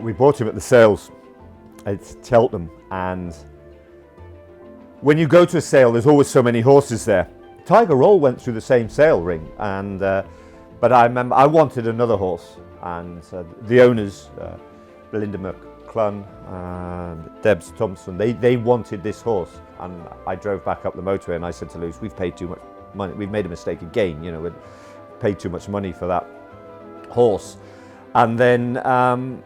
We bought him at the sales at Cheltenham, and when you go to a sale, there's always so many horses there. Tiger Roll went through the same sale ring, and but I remember I wanted another horse, and the owners, Belinda McClun and Debs Thompson, they wanted this horse, and I drove back up the motorway and I said to Luce, we've paid too much money, we've made a mistake again, you know, we've paid too much money for that horse. And then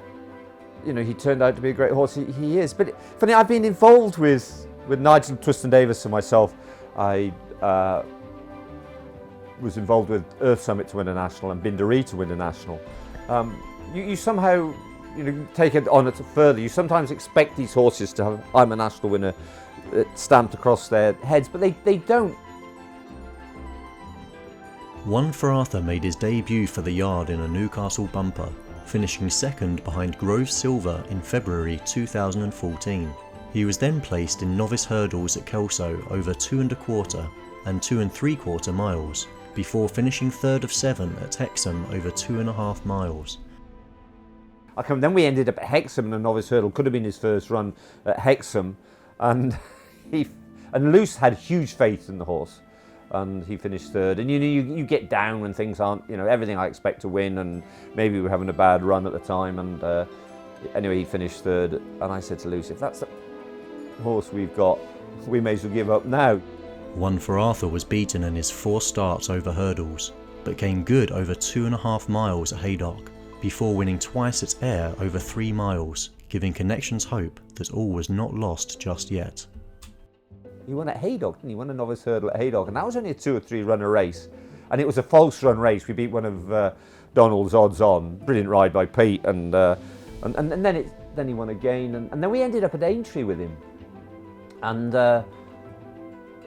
you know, he turned out to be a great horse. He is. But funny, I've been involved with Nigel Twiston-Davies and myself. I was involved with Earth Summit to win a national and Bindaree to win a national. You somehow, you know, take it on further. You sometimes expect these horses to have "I'm a national winner" stamped across their heads, but they don't. One for Arthur made his debut for the yard in a Newcastle bumper, finishing second behind Grove Silver in February 2014. He was then placed in novice hurdles at Kelso over 2¼ and 2¾ miles, before finishing third of 7 at Hexham over 2½ miles. Then we ended up at Hexham in a novice hurdle, could have been his first run at Hexham, and Luce had huge faith in the horse. And he finished third. And you know, you get down when things aren't, you know, everything I expect to win, and maybe we were having a bad run at the time. And anyway, he finished third. And I said to Luce, if that's the horse we've got, we may as well give up now. One for Arthur was beaten in his 4 starts over hurdles, but came good over 2½ miles at Haydock, before winning twice at Ayr over 3 miles, giving Connections hope that all was not lost just yet. He won at Haydock, didn't he? He won a novice hurdle at Haydock, and that was only a 2 or 3 runner race. And it was a false run race. We beat one of Donald's odds on. Brilliant ride by Pete, and then he won again. And then we ended up at Aintree with him. And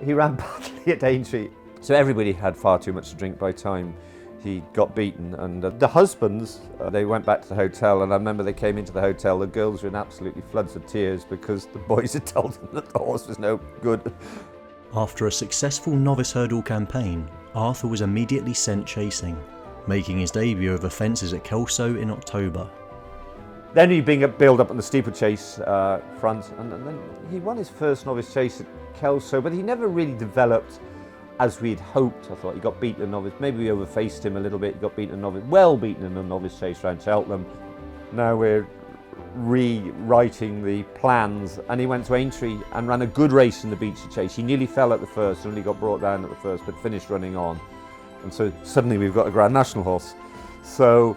he ran badly at Aintree. So everybody had far too much to drink by the time he got beaten. And the husbands, they went back to the hotel, and I remember they came into the hotel, the girls were in absolutely floods of tears because the boys had told them that the horse was no good. After a successful novice hurdle campaign, Arthur was immediately sent chasing, making his debut over fences at Kelso in October. Then he built up on the steeplechase front, and then he won his first novice chase at Kelso, but he never really developed as we'd hoped. I thought he got beaten in a novice, maybe we overfaced him a little bit, he got beaten in a novice, well beaten in a novice chase around Cheltenham. Now we're rewriting the plans, and he went to Aintree and ran a good race in the Beachy Chase. He nearly fell at the first, only got brought down at the first, but finished running on. And so suddenly we've got a Grand National horse. So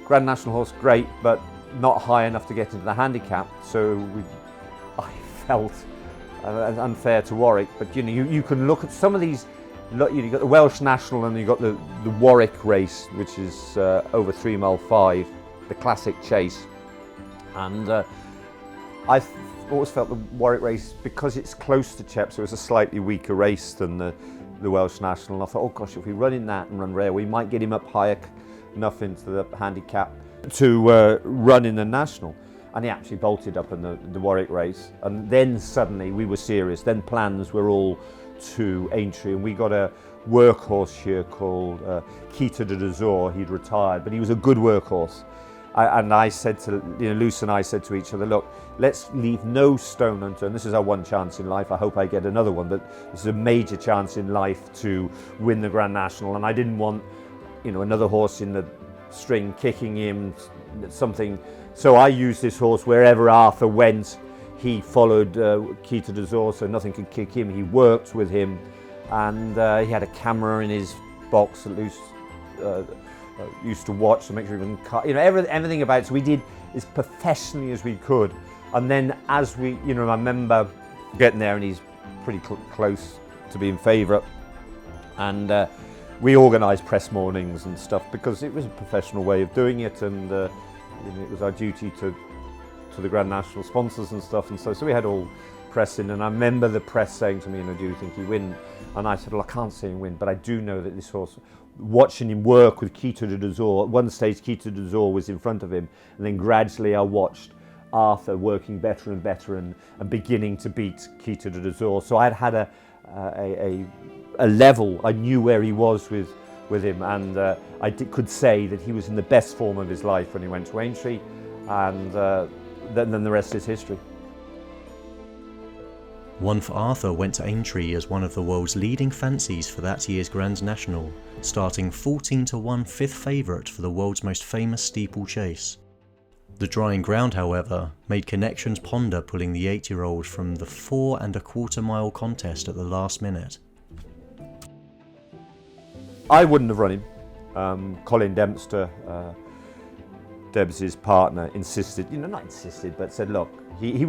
Grand National horse, great, but not high enough to get into the handicap. So I felt unfair to Warwick, but you know, you can look at some of these. You've got the Welsh National, and you've got the Warwick race, which is over 3 mile 5, the classic chase. And I always felt the Warwick race, because it's close to Cheps, it was a slightly weaker race than the Welsh National. And I thought, oh gosh, if we run in that and run rare, we might get him up high enough into the handicap to run in the National. And he actually bolted up in the Warwick race. And then suddenly we were serious. Then plans were all to Aintree, and we got a workhorse here called Keita de Dazor. He'd retired, but he was a good workhorse. And I said to, you know, Luce and I said to each other, look, let's leave no stone unturned. This is our one chance in life. I hope I get another one, but this is a major chance in life to win the Grand National. And I didn't want, you know, another horse in the string kicking him, something. So I used this horse wherever Arthur went. He followed Keita d'Azur, so nothing could kick him. He worked with him, and he had a camera in his box that Luce used to watch to make sure he wouldn't cut. You know, everything about it. So we did as professionally as we could. And then as we, you know, I remember getting there, and he's pretty close to being favourite. And we organised press mornings and stuff because it was a professional way of doing it, and you know, it was our duty to the Grand National sponsors and stuff. And so we had all pressing, and I remember the press saying to me, do you think he win? And I said, well, I can't say him win, but I do know that this horse, watching him work with Quito d'Azur, at one stage Quito d'Azur was in front of him, and then gradually I watched Arthur working better and better and beginning to beat Quito d'Azur. So I'd had a level, I knew where he was with him, and could say that he was in the best form of his life when he went to Aintree, and then the rest is history. One for Arthur went to Aintree as one of the world's leading fancies for that year's Grand National, starting 14-1 fifth favourite for the world's most famous steeplechase. The drying ground, however, made connections ponder pulling the 8-year-old from the 4 1/4 mile contest at the last minute. I wouldn't have run him. Colin Dempster, Debs' partner, insisted, not insisted, but said, look, he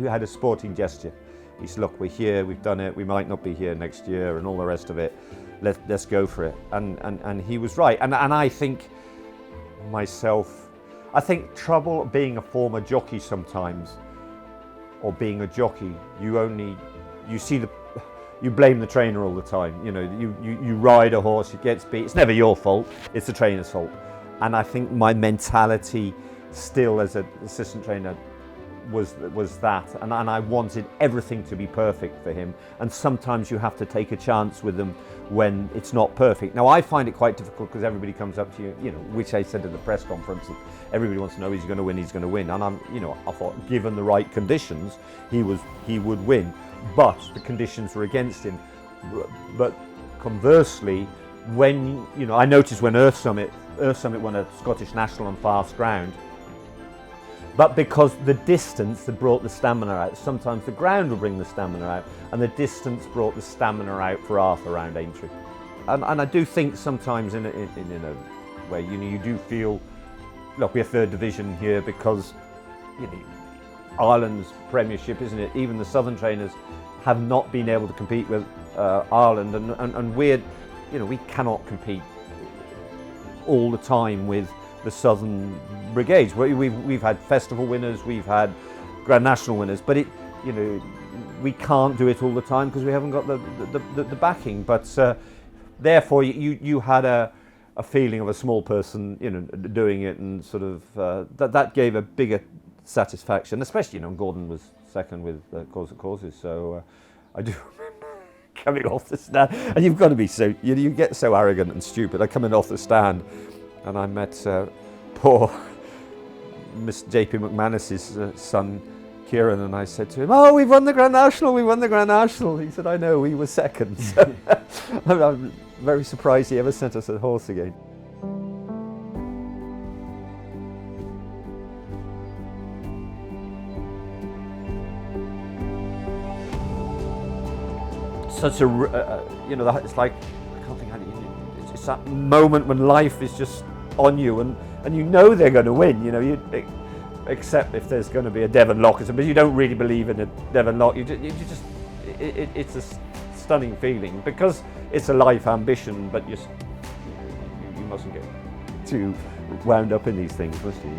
had a sporting gesture. He said, look, we're here, we've done it, we might not be here next year and all the rest of it. Let's go for it. And he was right. And I think trouble being a former jockey sometimes, or being a jockey, you blame the trainer all the time. You ride a horse, it gets beat. It's never your fault, it's the trainer's fault. And I think my mentality still as an assistant trainer was that, and I wanted everything to be perfect for him, and sometimes you have to take a chance with them when it's not perfect. Now I find it quite difficult because everybody comes up to you, which I said at the press conference, that everybody wants to know he's going to win, and I thought given the right conditions he would win, but the conditions were against him. But conversely, when I noticed when Earth Summit won a Scottish National on fast ground, but because the distance that brought the stamina out, sometimes the ground will bring the stamina out, and the distance brought the stamina out for Arthur around Aintree. And I do think sometimes in a way, you do feel, look, we're third division here because Ireland's Premiership, isn't it? Even the Southern trainers have not been able to compete with Ireland, and we cannot compete all the time with the Southern brigades. We've had festival winners, we've had Grand National winners, but we can't do it all the time because we haven't got the backing. But therefore, you had a feeling of a small person, doing it, and sort of that gave a bigger satisfaction. Especially, Gordon was second with Cause of Causes, so I do remember coming off the stand, and you've got to be so you get so arrogant and stupid. I coming off the stand, and I met poor Miss J.P. McManus's son, Kieran, and I said to him, "Oh, we won the Grand National, we won the Grand National." He said, "I know, we were second." So I'm very surprised he ever sent us a horse again. Such a, it's like, I can't think how to, it's that moment when life is just on you, and they're going to win, except if there's going to be a Devon Lock or something, but you don't really believe in a Devon Lock. It's a stunning feeling because it's a life ambition, but you mustn't get too wound up in these things, must you?